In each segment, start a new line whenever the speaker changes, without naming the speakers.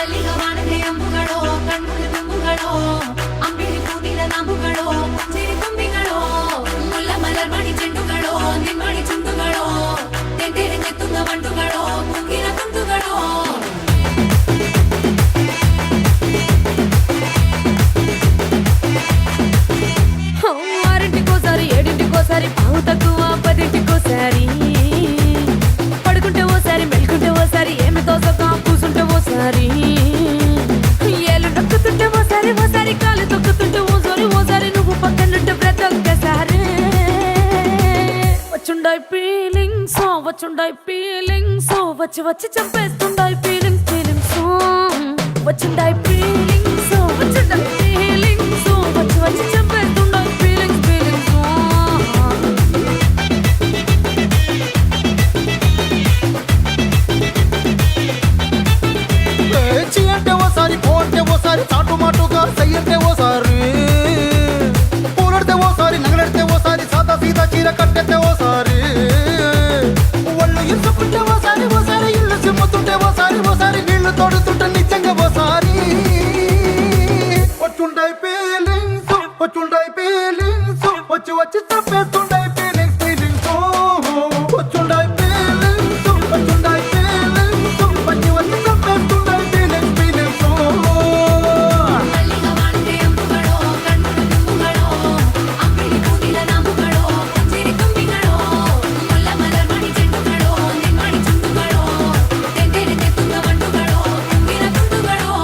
ಮಲ್ಲಿಗ ವಾಣದೆ ಅಂಬುಗಳೋ ಕಣ್ಣುಗಳ ತುಂಬುಗಳೋ ಅಂಬಿಳಿ ಕೂದಿನ ನಾಂಬುಗಳೋ ಚಿರಿ ತುಂಬಿಗಳೋ ಮುಲ್ಲ ಮಲರ್ ಮಣಿ ಚೆಂಡುಗಳೋ ನಿಮ್ಮಣಿ ಚುಂಡುಗಳೋ ತೆಂಟೆರೆ ನೆತ್ತುಂಗ ಬಂಡುಗಳೋ ಮುಗಿನ ತುಂಡುಗಳೋ ఆరింటికోసారి ఏడింటికోసారి పావు తక్కువ పదింటికోసారి పడుకుంటే ఓసారి మెలుకుంటే ఓసారి ఏమి తోసక కూసుంటే ఓసారి ఏళ్ళు నొక్కుతుంటే ఓసారి ఓసారి కాలు తొక్కుతుంటే ఓసారి నువ్వు పక్కనుంటే ప్రతి ఒక్కసారి వచ్చుండాయి ఫీలింగ్స్ వచ్చి వచ్చి చంపేస్తుండాయి ఫీలింగ్స్ వచ్చిండాయి ఫీలింగ్స్ వచ్చుండాయి ఫీలింగ్స్ వచ్చి వచ్చి చంపేస్తుండాయి ఫీలింగ్స్
చీ అంటే ఓసారి పో అంటే ఓసారి చాటు మాటుగా సై అంటే ఓసారి పూలడితే ఓసారి నగలడితే ఓసారి సాదా సీదా చీర కట్టెత్తే ఓసారి ఒళ్ళు ఇసుకుంటే ఓసారి ఇల్లు సిమ్ముతుంటే ఓసారి నీళ్లు తోడుతుంటే నిజంగా ఓసారి వచ్చుండాయి ఫీలింగ్స్ వచ్చి వచ్చి చంపేస్తుండాయి ఫీలింగ్స్ వచ్చుండాయి ఫీలింగ్స్ వచ్చి వచ్చి చంపేస్తుండాయి ఫీలింగ్స్
ಮಲ್ಲಿಗ ವಾಣದೆ ಅಂಬುಗಳೋ ಕಣ್ಣುಗಳ ತುಂಬುಗಳೋ ಅಂಬಿಳಿ ಕೂದಿನ ನಾಂಬುಗಳೋ ಚಿರಿ ತುಂಬಿಗಳೋ ಮುಲ್ಲ ಮಲರ್ ಮಣಿ ಚೆಂಡುಗಳೋ ನಿಮ್ಮಣಿ ಚುಂಡುಗಳೋ ತೆಂಟೆರೆ ನೆತ್ತುಂಗ ಬಂಡುಗಳೋ ಮುಗಿನ ತುಂಡುಗಳೋ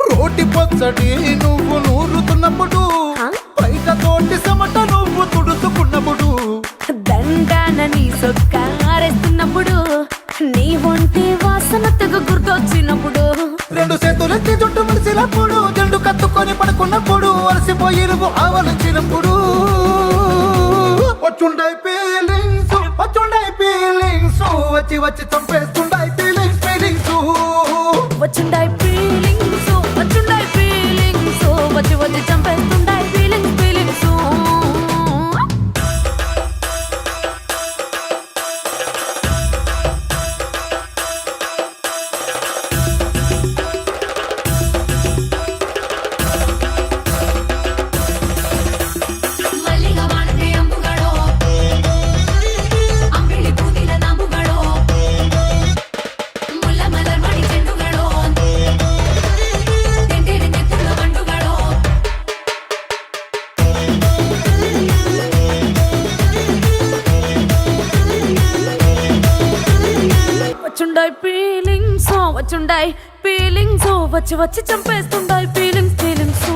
రోటి పచ్చడి నువ్వు నూరుతున్నప్పుడు బయట తోటి సమట నువ్వు తుడుచుకున్నప్పుడు
దండాన నీ సొక్కారేస్తున్నప్పుడు నీ ఒంటి వాసన తెగ గుర్తొచ్చినప్పుడు
రెండు చేతులెత్తి జుట్టు ముడిసినప్పుడు జండు కత్తుకొని పడుకున్నప్పుడు అలసిపోయి నువ్వు ఆవలించినప్పుడు వచ్చుండాయి ఫీలింగ్స్ వచ్చి వచ్చి చంపేస్తుండాయి ఫీలింగ్స్
వచ్చిండాయి ఫీలింగ్స్ వచ్చి వచ్చి చంపేస్తుండాయి ఫీలింగ్స్ ಮಲ್ಲಿಗ ವಾಣದೆ ಅಂಬುಗಳೋ ಅಂಬಿಳಿ ಕೂದಿನ ನಾಂಬುಗಳೋ ಮುಲ್ಲ ಮಲರ್ ಮಣಿ ಚೆಂಡುಗಳೋ ತೆಂಟೆರೆ ನೆತ್ತುಂಗ ಬಂಡುಗಳೋ వచ్చుండాయి ఫీలింగ్స్ వచ్చి వచ్చి చంపేస్తుండాయి ఫీలింగ్స్